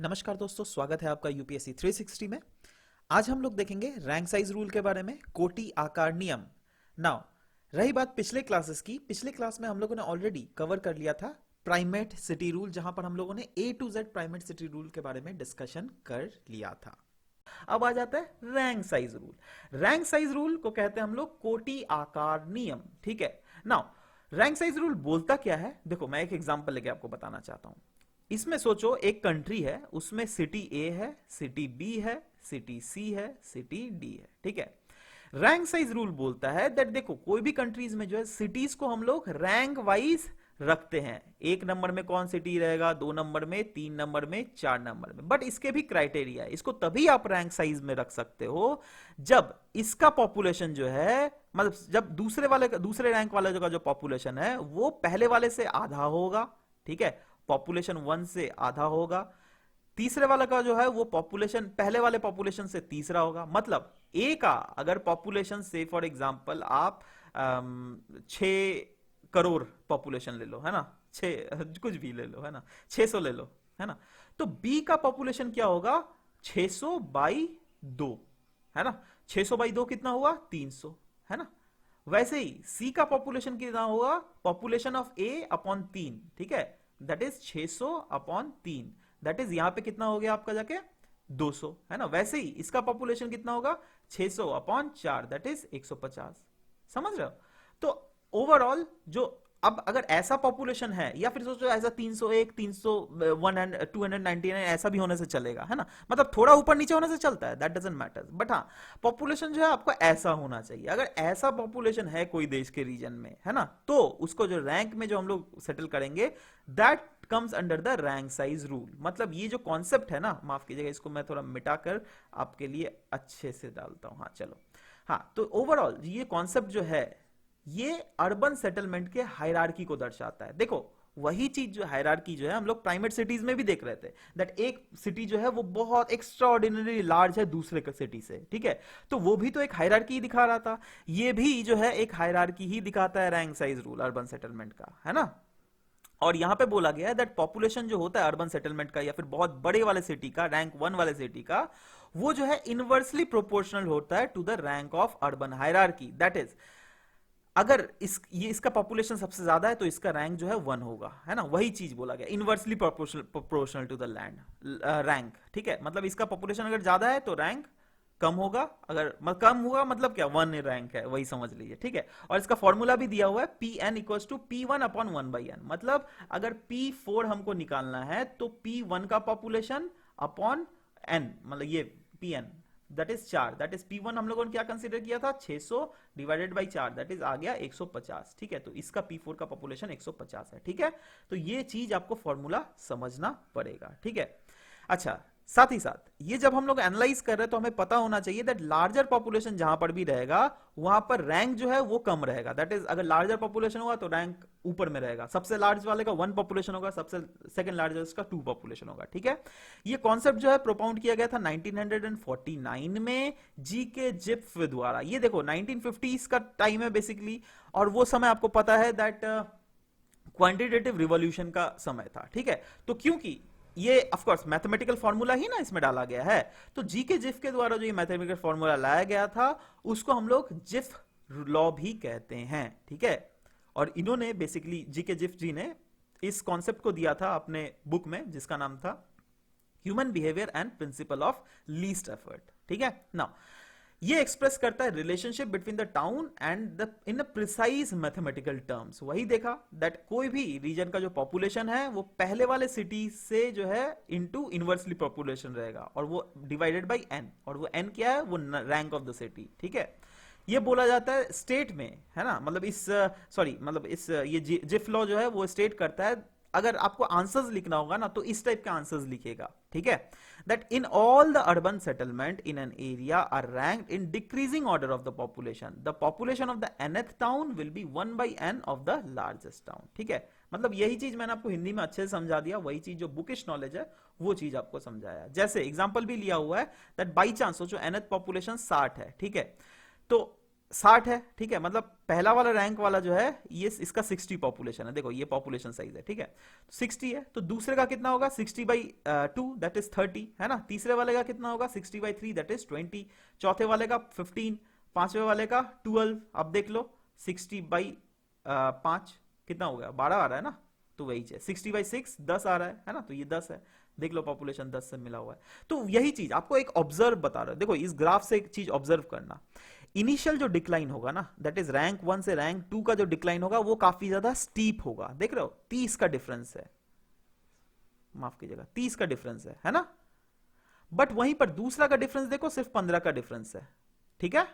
नमस्कार दोस्तों, स्वागत है आपका यूपीएससी 360 में। आज हम लोग देखेंगे रैंक साइज रूल के बारे में, कोटि आकार नियम। नाउ रही बात पिछले क्लासेस की, पिछले क्लास में हम लोगों ने ऑलरेडी कवर कर लिया था प्राइमेट सिटी रूल, जहां पर हम लोगों ने A to Z primate city rule के बारे में डिस्कशन कर लिया था। अब आ जाता है rank size rule. Rank size rule को कहते हैं हम लोग कोटि आकार नियम। ठीक है, नाउ रैंक साइज रूल बोलता क्या है, देखो मैं एक एग्जांपल लेके आपको बताना चाहता हूं। इसमें सोचो एक कंट्री है, उसमें सिटी ए है, सिटी बी है, सिटी सी है, सिटी डी है। ठीक है, रैंक साइज रूल बोलता है दैट देखो कोई भी कंट्रीज में जो है सिटीज को हम लोग रैंक वाइज रखते हैं। एक नंबर में कौन सिटी रहेगा, 2 नंबर में, 3 नंबर में, 4 नंबर में। बट इसके भी क्राइटेरिया है, इसको तभी आप रैंक साइज में रख सकते हो जब इसका पॉपुलेशन जो है, मतलब जब दूसरे रैंक वाले का जो पॉपुलेशन है वो पहले वाले से आधा होगा। ठीक है, पॉपुलेशन 1 से आधा होगा। तीसरे वाला का जो है वो पॉपुलेशन पहले वाले पॉपुलेशन से तीसरा होगा। मतलब ए का अगर पॉपुलेशन से फॉर एग्जांपल आप 6 करोड़ पॉपुलेशन ले लो, है ना, 6 कुछ भी ले लो, है ना, 600 ले लो, है ना, तो बी का पॉपुलेशन क्या होगा, 600 बाई 2, है ना। 600 बाई 2 कितना हुआ, 300, है ना। वैसे ही सी का पॉपुलेशन कितना होगा, पॉपुलेशन ऑफ ए अपॉन 3, ठीक है, that is 600 upon 3, that is यहां पे कितना हो गया आपका जाके 200, है ना। वैसे ही इसका पॉपुलेशन कितना होगा, 600 अपॉन 4, दैट इज 150। समझ रहे हो? तो ओवरऑल जो अब अगर ऐसा पॉपुलेशन है, या फिर सोचो ऐसा 301, 300, 299 ऐसा भी होने से चलेगा, है ना, मतलब थोड़ा ऊपर नीचे होने से चलता है, दैट डजंट मैटर। बट हाँ, पॉपुलेशन जो है आपको ऐसा होना चाहिए। अगर ऐसा पॉपुलेशन है कोई देश के रीजन में, है ना, तो उसको जो रैंक में जो हम लोग सेटल करेंगे that comes under the rank size rule. मतलब ये जो कॉन्सेप्ट है ना, माफ कीजिएगा, इसको मैं थोड़ा मिटाकर आपके लिए अच्छे से डालता हूं। हाँ चलो, हाँ, तो ओवरऑल ये कॉन्सेप्ट जो है ये अर्बन सेटलमेंट के हायरार्की को दर्शाता है। देखो वही चीज जो हायरार्की जो है हम लोग प्राइमेट सिटीज में भी देख रहे थे, दैट एक सिटी जो है वो बहुत एक्स्ट्रा ऑर्डिनरी लार्ज है दूसरे सिटी से। ठीक है, तो वो भी तो एक हायरार्की दिखा रहा था, ये भी जो है एक हायरार्की ही दिखाता है rank size rule urban settlement का, है ना। और यहां पे बोला गया है दैट पॉपुलेशन जो होता है अर्बन सेटलमेंट का या फिर बहुत बड़े वाले सिटी का, रैंक 1 वाले सिटी का, वो जो है इनवर्सली प्रोपोर्शनल होता है to the rank of urban hierarchy. That is अगर इसका पॉपुलेशन सबसे ज्यादा है तो इसका रैंक जो है 1 होगा, है ना। वही चीज बोला गया, inversely proportional to the land rank. ठीक है, मतलब इसका पॉपुलेशन अगर ज्यादा है तो रैंक कम होगा, अगर कम हुआ मतलब क्या, 1 रैंक है, वही समझ लीजिए। ठीक है, और इसका फॉर्मूला भी दिया हुआ है, P N equals to P1 upon 1/n। मतलब अगर P4 हमको निकालना है तो P1 का पॉपुलेशन अपॉन n, मतलब ये Pn that is 4, that is P1 हम लोगों ने क्या कंसीडर किया था, 600 डिवाइडेड बाई 4, दैट इज आ गया 150। ठीक है, तो इसका P4 का पॉपुलेशन 150 है। ठीक है, तो ये चीज आपको फॉर्मूला समझना पड़ेगा। ठीक है, अच्छा, साथ ही साथ ये जब हम लोग एनालाइज कर रहे हैं तो हमें पता होना चाहिए दैट लार्जर पॉपुलेशन जहां पर भी रहेगा वहां पर रैंक जो है वो कम रहेगा। दैट इज अगर लार्जर पॉपुलेशन होगा तो रैंक ऊपर में रहेगा, सबसे लार्ज वाले का 1 पॉपुलेशन होगा, सबसे सेकंड लार्जेस्ट का 2 पॉपुलेशन होगा। ठीक है, ये कॉन्सेप्ट जो है प्रोपाउंड किया गया था 1949 में जी के जिप्फ द्वारा। ये देखो 1950s का टाइम है बेसिकली, और वो समय आपको पता है दैट क्वांटिटेटिव रिवॉल्यूशन का समय था। ठीक है, तो क्योंकि ये ऑफ कोर्स मैथमेटिकल फॉर्मूला ही ना इसमें डाला गया है, तो जी के जिफ के द्वारा जो ये मैथमेटिकल फॉर्मूला लाया गया था उसको हम लोग जिफ लॉ भी कहते हैं। ठीक है, और इन्होंने बेसिकली जी के जिफ जी ने इस कॉन्सेप्ट को दिया था अपने बुक में जिसका नाम था human behaviour and principle of least effort. ठीक है, नाउ ये एक्सप्रेस करता है relationship between the town and the in a precise mathematical terms. वही देखा दैट कोई भी रीजन का जो पॉपुलेशन है वो पहले वाले सिटी से जो है इनटू इनवर्सली पॉपुलेशन रहेगा, और वो डिवाइडेड बाय n, और वो n क्या है, वो रैंक ऑफ द सिटी। ठीक है, ये बोला जाता है स्टेट में, है ना, मतलब इस ये जिफ लॉ जो है वो स्टेट करता है, अगर आपको आंसर्स लिखना होगा ना तो इस टाइप के आंसर्स लिखेगा। ठीक है, that in all the urban settlement in an area are ranked in decreasing order of the population. The population of the nth town will be 1/n of the largest town. ठीक है, मतलब यही चीज मैंने आपको हिंदी में अच्छे से समझा दिया, वही चीज जो बुकिश नॉलेज है वो चीज आपको समझाया। जैसे एग्जांपल भी लिया हुआ है दैट बाई चांस सोचो nth पॉपुलेशन 60 है। ठीक है, तो 60 है, ठीक है, मतलब पहला वाला रैंक वाला जो है ये इसका 60 पॉपुलेशन है, देखो ये पॉपुलेशन साइज है, ठीक है, 60 है, तो दूसरे का कितना होगा 60/2 दैट इज 30, है ना, तीसरे वाले का कितना होगा 60/3 दैट इज 20, चौथे वाले का 15, पांचवे वाले का 12, अब देख लो 60/5 कितना हो गया 12 आ रहा है ना, तो वही है 60/6 10 आ रहा है ना, तो ये 10 है, देख लो पॉपुलेशन 10 से मिला हुआ है। तो यही चीज आपको एक ऑब्जर्व बता रहा है, देखो इस ग्राफ से एक चीज ऑब्जर्व करना, इनिशियल जो डिक्लाइन होगा ना दैट इज रैंक 1 से रैंक 2 का जो डिक्लाइन होगा वो काफी ज्यादा स्टीप होगा, देख रहे हो 30 का डिफरेंस है, माफ कीजिएगा 30 का डिफरेंस है ना, बट वहीं पर दूसरा का डिफरेंस देखो सिर्फ 15 का डिफरेंस है, ठीक है,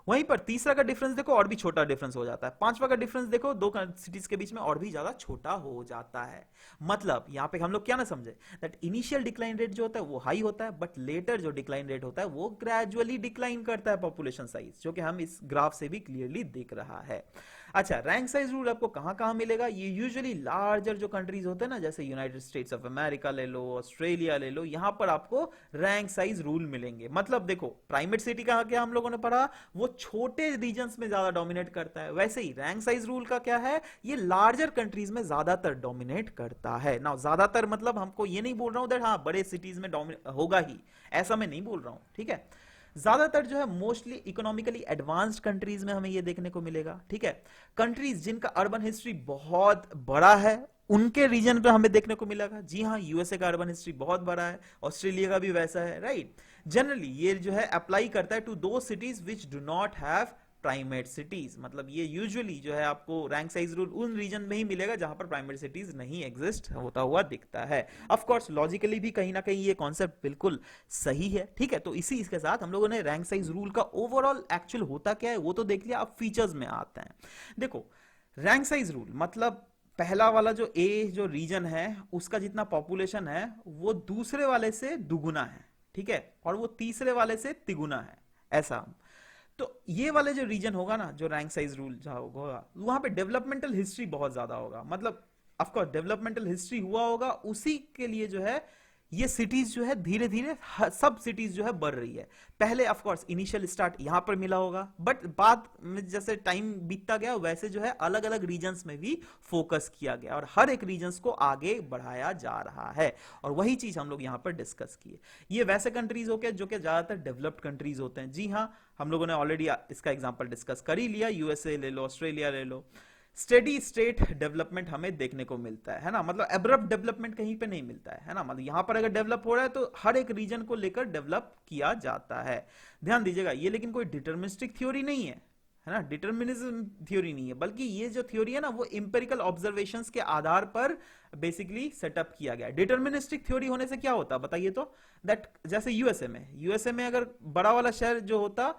वहीं पर तीसरा का डिफरेंस देखो और भी छोटा डिफरेंस हो जाता है, पांचवा का डिफरेंस देखो दो सिटीज के बीच में और भी ज्यादा छोटा हो जाता है। मतलब यहां पे हम लोग क्या ना समझे दैट इनिशियल डिक्लाइन रेट जो होता है वो हाई होता है, बट लेटर जो डिक्लाइन रेट होता है वो ग्रेजुअली डिक्लाइन करता है पॉपुलेशन साइज, जो कि हम इस ग्राफ से भी क्लियरली दिख रहा है। अच्छा, रैंक साइज रूल आपको कहां कहां मिलेगा, ये यूजुअली लार्जर जो कंट्रीज होते हैं ना, जैसे यूनाइटेड स्टेट्स ऑफ अमेरिका ले लो, ऑस्ट्रेलिया ले लो, यहां पर आपको रैंक साइज रूल मिलेंगे। मतलब देखो प्राइमेट सिटी का क्या हम लोगों ने पढ़ा, वो छोटे रीजन्स में ज्यादा डोमिनेट करता है, वैसे ही रैंक साइज रूल का क्या है, ये लार्जर कंट्रीज में ज्यादातर डोमिनेट करता है ना। ज्यादातर मतलब हमको ये नहीं बोल रहा हूं दैट हाँ बड़े सिटीज में होगा ही, ऐसा मैं नहीं बोल रहा हूं, ठीक है, ज्यादातर जो है मोस्टली इकोनॉमिकली एडवांस्ड कंट्रीज में हमें ये देखने को मिलेगा, ठीक है, कंट्रीज जिनका अर्बन हिस्ट्री बहुत बड़ा है उनके रीजन पे हमें देखने को मिलेगा। जी हाँ, यूएसए का अर्बन हिस्ट्री बहुत बड़ा है, ऑस्ट्रेलिया का भी वैसा है, राइट। जनरली ये जो है अप्लाई करता है टू दो cities which do not have primate cities, मतलब ये यूजुअली जो है आपको रैंक साइज रूल उन रीजन में ही मिलेगा जहां पर प्राइमेट सिटीज नहीं एग्जिस्ट होता हुआ दिखता है। ऑफ कोर्स लॉजिकली भी कहीं ना कहीं ये कॉन्सेप्ट बिल्कुल सही है, ठीक है। तो इसी इसके साथ हम लोगों ने रैंक साइज रूल का ओवरऑल एक्चुअल होता क्या है वो तो देख लिया, अब फीचर्स में आते हैं। देखो रैंक साइज रूल मतलब पहला वाला जो ए जो रीजन है उसका जितना पॉपुलेशन है वो दूसरे वाले से दुगुना है, ठीक है, और वो तीसरे वाले से तिगुना है, ऐसा। तो ये वाले जो रीजन होगा ना, जो रैंक साइज रूल जहां होगा वहां पे डेवलपमेंटल हिस्ट्री बहुत ज्यादा होगा, मतलब ऑफ कोर्स डेवलपमेंटल हिस्ट्री हुआ होगा, उसी के लिए जो है ये सिटीज जो है धीरे धीरे सब सिटीज जो है बढ़ रही है। पहले ऑफ कोर्स इनिशियल स्टार्ट यहां पर मिला होगा, बट बाद में जैसे टाइम बीतता गया वैसे जो है अलग अलग रीजन्स में भी फोकस किया गया और हर एक रीजन्स को आगे बढ़ाया जा रहा है, और वही चीज हम लोग यहां पर डिस्कस किए। ये वैसे कंट्रीज हो गए जो कि ज्यादातर डेवलप्ड कंट्रीज होते हैं। जी हाँ, हम लोगों ने ऑलरेडी इसका एग्जांपल डिस्कस कर ही लिया, यूएसए ले लो, ऑस्ट्रेलिया ले लो। स्टेडी स्टेट डेवलपमेंट हमें देखने को मिलता है ना, मतलब एब्रप्ट डेवलपमेंट कहीं पे नहीं मिलता है ना, मतलब यहां पर अगर डेवलप हो रहा है तो हर एक रीजन को लेकर डेवलप किया जाता है। ध्यान दीजिएगा ये लेकिन कोई डिटर्मिनिस्टिक थ्योरी नहीं है ना, डिटर्मिनिज्म थ्योरी नहीं है, बल्कि ये जो थ्योरी है ना वो इंपेरिकल ऑब्जर्वेशंस के आधार पर बेसिकली सेटअप किया गया। डिटर्मिनिस्टिक थ्योरी होने से क्या होता बताइए तो, दैट जैसे यूएसए में अगर बड़ा वाला शहर जो होता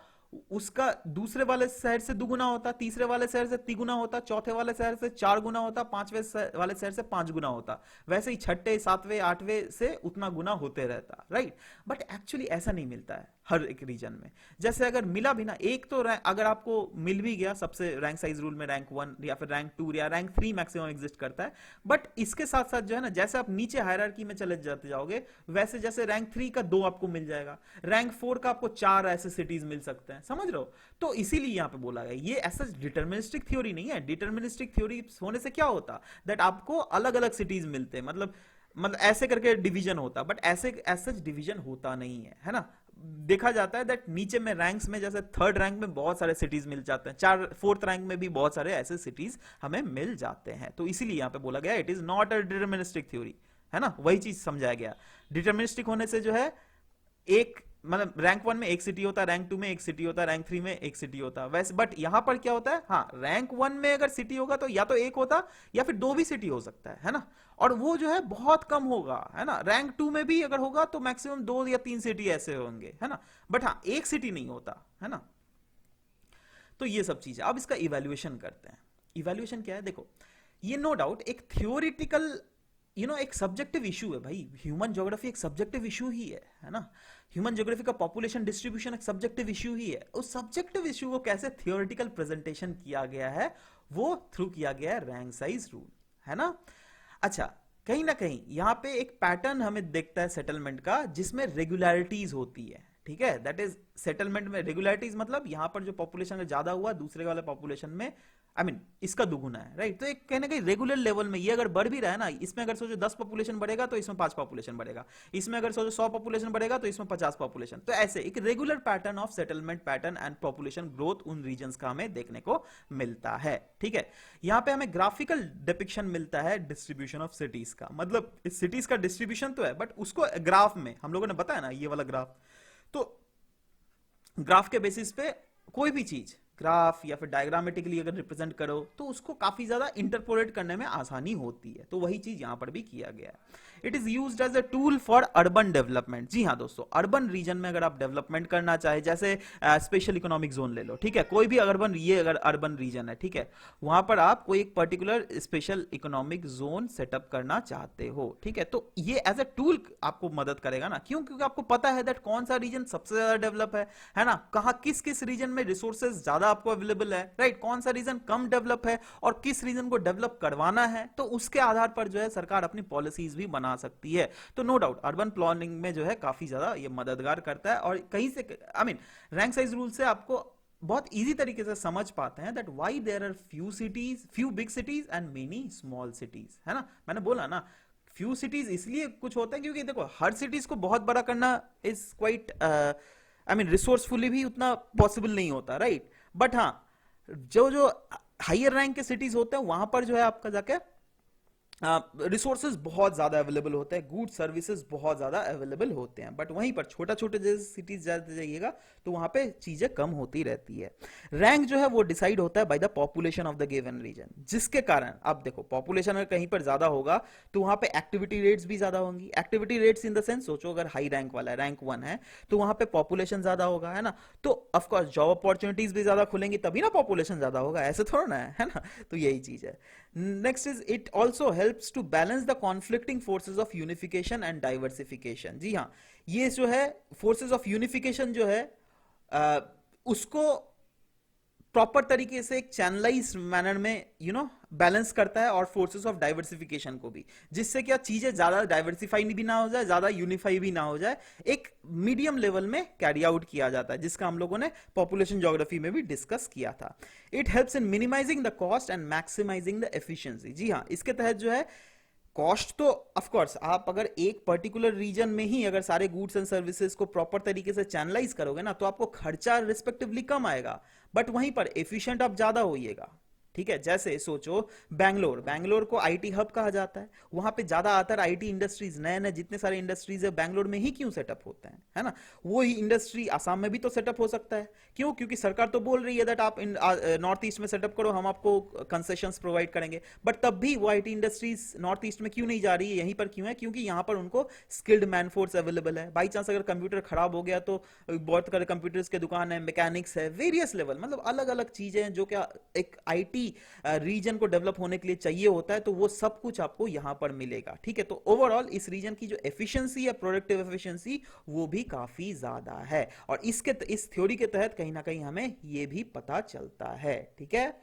उसका दूसरे वाले शहर से दुगुना होता, तीसरे वाले शहर से तिगुना होता, चौथे वाले शहर से 4 गुना होता, पांचवें वाले शहर से 5 गुना होता, वैसे ही छठे सातवें आठवें से उतना गुना होते रहता, राइट। बट एक्चुअली ऐसा नहीं मिलता है हर एक रीजन में। जैसे अगर मिला भी ना एक तो अगर आपको मिल भी गया सबसे रैंक साइज रूल में रैंक 1 या फिर रैंक 2 या रैंक 3 मैक्सिमम एग्जिस्ट करता है, बट इसके साथ साथ जो है ना जैसे आप नीचे हायरार्की में चले जाते जाओगे वैसे जैसे रैंक 3 का 2 आपको मिल जाएगा, रैंक 4 का आपको 4 ऐसे सिटीज मिल सकते हैं, समझ रहे हो। तो इसीलिए यहां पे बोला गया ये ऐसा डिटर्मिनिस्टिक थ्योरी नहीं है। डिटर्मिनिस्टिक थ्योरी होने से क्या होता दैट आपको अलग अलग सिटीज मिलते हैं, मतलब ऐसे करके डिवीजन होता, बट ऐसे डिवीजन होता नहीं है ना। देखा जाता है दैट नीचे में रैंक्स में जैसे थर्ड रैंक में बहुत सारे सिटीज मिल जाते हैं, फोर्थ रैंक में भी बहुत सारे ऐसे सिटीज हमें मिल जाते हैं। तो इसीलिए यहां पे बोला गया it is not a deterministic theory, है ना, वही चीज समझाया गया। डिटर्मिनिस्टिक होने से जो है एक मतलब रैंक 1 में एक सिटी होता है, रैंक 2 में एक सिटी होता है, रैंक 3 में एक सिटी होता है, वैसे बट यहां पर क्या होता है, हाँ रैंक 1 में अगर सिटी होगा तो या तो एक होता या फिर 2 भी सिटी हो सकता है ना, और वो जो है बहुत कम होगा, है ना। रैंक 2 में भी अगर होगा तो मैक्सिमम 2 या 3 सिटी ऐसे होंगे, है ना, बट हाँ एक सिटी नहीं होता, है ना। तो ये सब चीज है। अब इसका इवेल्युएशन करते हैं। इवेल्युएशन क्या है, देखो ये नो डाउट एक थियोरिटिकल एक सब्जेक्टिव इशू है भाई, ह्यूमन ज्योग्राफी एक सब्जेक्टिव इशू ही है ना। ह्यूमन ज्योग्राफी का पॉपुलेशन डिस्ट्रीब्यूशन एक सब्जेक्टिव इशू ही है। उस सब्जेक्टिव इशू को कैसे थियोरिटिकल प्रेजेंटेशन किया गया है वो थ्रू किया गया है रैंक साइज रूल, है ना। अच्छा, कहीं ना कहीं यहां पे एक पैटर्न हमें देखता है सेटलमेंट का जिसमें रेगुलरिटीज होती है, ठीक है, दैट इज सेटलमेंट में रेगुलरिटीज, मतलब यहां पर जो पॉपुलेशन अगर ज्यादा हुआ दूसरे वाले पॉपुलेशन में इसका दुगुना है, राइट। तो एक कहने का रेगुलर लेवल में ये अगर बढ़ भी रहा है ना, इसमें अगर सोचो 10 पॉपुलेशन बढ़ेगा तो इसमें 5 पॉपुलेशन बढ़ेगा, इसमें अगर सोचो 100 पॉपुलेशन बढ़ेगा तो इसमें 50 पॉपुलेशन, तो ऐसे एक regular pattern of settlement pattern and population growth उन रीजन्स का हमें देखने को मिलता है, ठीक है। यहां पे हमें ग्राफिकल डिपिक्शन मिलता है डिस्ट्रीब्यूशन ऑफ सिटीज का, मतलब इस सिटीज का डिस्ट्रीब्यूशन तो है बट उसको ग्राफ में हम लोगों ने बताया ना, ये वाला ग्राफ, तो ग्राफ के बेसिस पे कोई भी चीज ग्राफ या फिर डायग्रामेटिकली अगर रिप्रेजेंट करो तो उसको काफी ज्यादा इंटरपोलेट करने में आसानी होती है, तो वही चीज यहां पर भी किया गया है। It is used as a tool for urban development. जी हाँ दोस्तों, अर्बन रीजन में अगर आप डेवलपमेंट करना चाहे, जैसे स्पेशल इकोनॉमिक जोन ले लो, ठीक है, कोई भी अर्बन, ये अगर अर्बन रीजन है, ठीक है, वहां पर आप कोई एक particular special economic zone setup करना चाहते हो, ठीक है, तो ये एज अ टूल आपको मदद करेगा ना, क्यों? क्योंकि आपको पता है दैट कौन सा रीजन सबसे ज्यादा डेवलप है ना, कहा किस किस रीजन में रिसोर्सेज ज्यादा आपको अवेलेबल है, राइट, कौन सा रीजन कम डेवलप है और किस रीजन को डेवलप करवाना है, तो उसके आधार पर जो है सरकार अपनी पॉलिसीज भी बना सकती है। तो नो डाउट अर्बन प्लानिंग में जो है काफी ज्यादा ये मददगार करता है, और कहीं से रैंक साइज रूल से आपको बहुत इजी तरीके से समझ पाते हैं that why there are few big cities and many small cities, है ना। मैंने बोला ना फ्यू सिटीज इसलिए कुछ होता है क्योंकि देखो हर सिटीज को बहुत बड़ा करना इज क्वाइट रिसोर्सफुली भी उतना पॉसिबल नहीं होता, राइट। बट हाँ, जो हायर रैंक के सिटीज होते हैं वहां पर जो है आपका जाके रिसोर्सेज बहुत ज्यादा अवेलेबल होते हैं, गुड सर्विसेज बहुत ज्यादा अवेलेबल होते हैं, बट वहीं पर छोटा छोटे जैसे सिटीज जाते जाइएगा तो वहां पे चीजें कम होती रहती है। रैंक जो है वो डिसाइड होता है by the population of the given region, जिसके कारण अब देखो पॉपुलेशन अगर कहीं पर ज्यादा होगा तो वहां पे एक्टिविटी रेट्स भी ज्यादा होंगी। Activity rates in the sense, सोचो अगर हाई रैंक वाला है, रैंक 1 है, तो वहां पे पॉपुलेशन ज्यादा होगा, है ना, तो ऑफकोर्स जॉब अपॉर्चुनिटीज भी ज्यादा खुलेंगी, तभी ना पॉपुलेशन ज्यादा होगा, ऐसे थोड़ा ना है ना, तो यही चीज है। Next is it also helps to balance the conflicting forces of unification and diversification. जी हाँ, ये जो है फोर्सेज ऑफ यूनिफिकेशन जो है उसको प्रॉपर तरीके से एक चैनलाइज मैनर में बैलेंस करता है, और फोर्सेस ऑफ डाइवर्सिफिकेशन को भी, जिससे क्या चीजें ज्यादा डाइवर्सिफाई भी ना हो जाए, ज्यादा यूनिफाई भी ना हो जाए, एक मीडियम लेवल में कैरी आउट किया जाता है, जिसका हम लोगों ने पॉपुलेशन ज्योग्राफी में भी डिस्कस किया था। It helps in minimising the cost and maximising the efficiency. जी हाँ, इसके तहत जो है कॉस्ट तो ऑफ कोर्स आप अगर एक पर्टिकुलर रीजन में ही अगर सारे गुड्स एंड सर्विसेज को प्रॉपर तरीके से चैनलाइज करोगे ना, तो आपको खर्चा रिस्पेक्टिवली कम आएगा, बट वहीं पर एफिशिएंट आप ज्यादा होइएगा, ठीक है। जैसे सोचो बैंगलोर को आईटी हब कहा जाता है, वहां पे ज्यादातर आईटी इंडस्ट्रीज, नए नए जितने सारे इंडस्ट्रीज है बैंगलोर में ही क्यों सेटअप होते हैं, है ना। वो ही इंडस्ट्री आसाम में भी तो सेटअप हो सकता है, क्यों? क्योंकि सरकार तो बोल रही है दैट आप नॉर्थ ईस्ट में सेटअप करो, हम आपको कंसेशंस प्रोवाइड करेंगे, बट तब भी वो आईटी इंडस्ट्रीज नॉर्थ ईस्ट में क्यों नहीं जा रही है, यहीं पर क्यों है? क्योंकि यहाँ पर उनको स्किल्ड मैनफोर्स अवेलेबल है। बाई चांस अगर कंप्यूटर खराब हो गया तो बहुत सारे कंप्यूटर्स के दुकान है, मैकेनिक्स है, वेरियस लेवल, मतलब अलग अलग चीजें हैं जो क्या एक आईटी रीजन को डेवलप होने के लिए चाहिए होता है, तो वो सब कुछ आपको यहां पर मिलेगा, ठीक है। तो ओवरऑल इस रीजन की जो एफिशिएंसी है, प्रोडक्टिव एफिशिएंसी, वो भी काफी ज्यादा है, और इस थ्योरी के तहत कहीं ना कहीं हमें ये भी पता चलता है, ठीक है।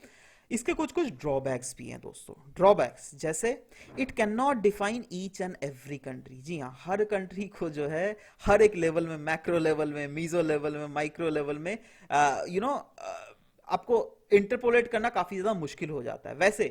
इसके कुछ कुछ ड्रॉबैक्स भी हैं दोस्तों। ड्रॉबैक्स जैसे it can not define each and every country. जी हाँ, हर कंट्री को जो है हर एक लेवल में, मैक्रो लेवल में, मीजो लेवल में, माइक्रो लेवल में आपको इंटरपोलेट करना काफी ज्यादा मुश्किल हो जाता है। वैसे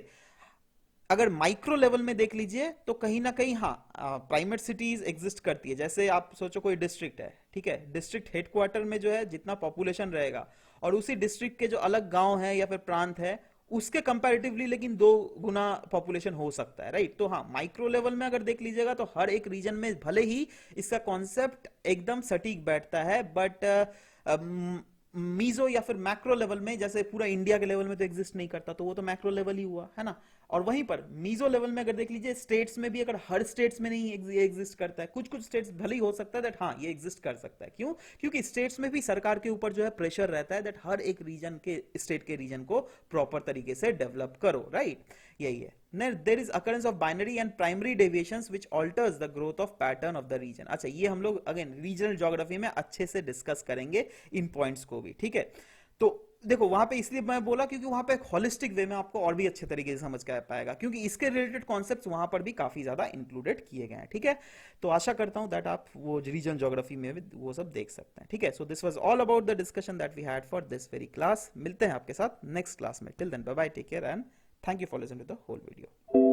अगर माइक्रो लेवल में देख लीजिए तो कहीं ना कहीं हाँ, प्राइमेट सिटीज एग्जिस्ट करती है। जैसे आप सोचो कोई डिस्ट्रिक्ट है, ठीक है, डिस्ट्रिक्ट हेडक्वार्टर में जो है जितना पॉपुलेशन रहेगा, और उसी डिस्ट्रिक्ट के जो अलग गांव है या फिर प्रांत है उसके कंपैरेटिवली लेकिन 2 गुना पॉपुलेशन हो सकता है, राइट। तो हाँ, माइक्रो लेवल में अगर देख लीजिएगा तो हर एक रीजन में भले ही इसका कॉन्सेप्ट एकदम सटीक बैठता है, बट मीजो या फिर मैक्रो लेवल में, जैसे पूरा इंडिया के लेवल में तो एग्जिस्ट नहीं करता, तो वो तो मैक्रो लेवल ही हुआ, है ना। और वहीं पर मीजो लेवल में अगर देख लीजिए, स्टेट्स में भी अगर हर स्टेट्स में नहीं एग्जिस्ट करता है, कुछ कुछ स्टेट्स भले ही हो सकता है दैट हाँ ये एग्जिस्ट कर सकता है। क्यों? क्योंकि स्टेट्स में भी सरकार के ऊपर जो है प्रेशर रहता है दैट हर एक रीजन के, स्टेट के रीजन को प्रॉपर तरीके से डेवलप करो, राइट। यही है। There is occurrence of binary and primary deviations which alters the growth of pattern of the region। अच्छा, ये हम लोग अगेन रीजनल ज्योग्राफी में अच्छे से डिस्कस करेंगे इन पॉइंट्स को भी, ठीक है। तो देखो वहां पे इसलिए मैं बोला क्योंकि वहां पे एक होलिस्टिक वे में आपको और भी अच्छे तरीके से समझ के आ पाएगा, क्योंकि इसके रिलेटेड कॉन्सेप्ट्स वहां पर भी काफी ज्यादा इंक्लूडेड किए गए हैं। ठीक है, तो आशा करता हूं दैट आप वो रीजन ज्योग्राफी में भी वो सब देख सकते हैं। ठीक है, so this was all about the discussion that we had for this very class. मिलते हैं आपके साथ नेक्स्ट क्लास में। Till then bye bye, take care and thank you for listening to the whole video.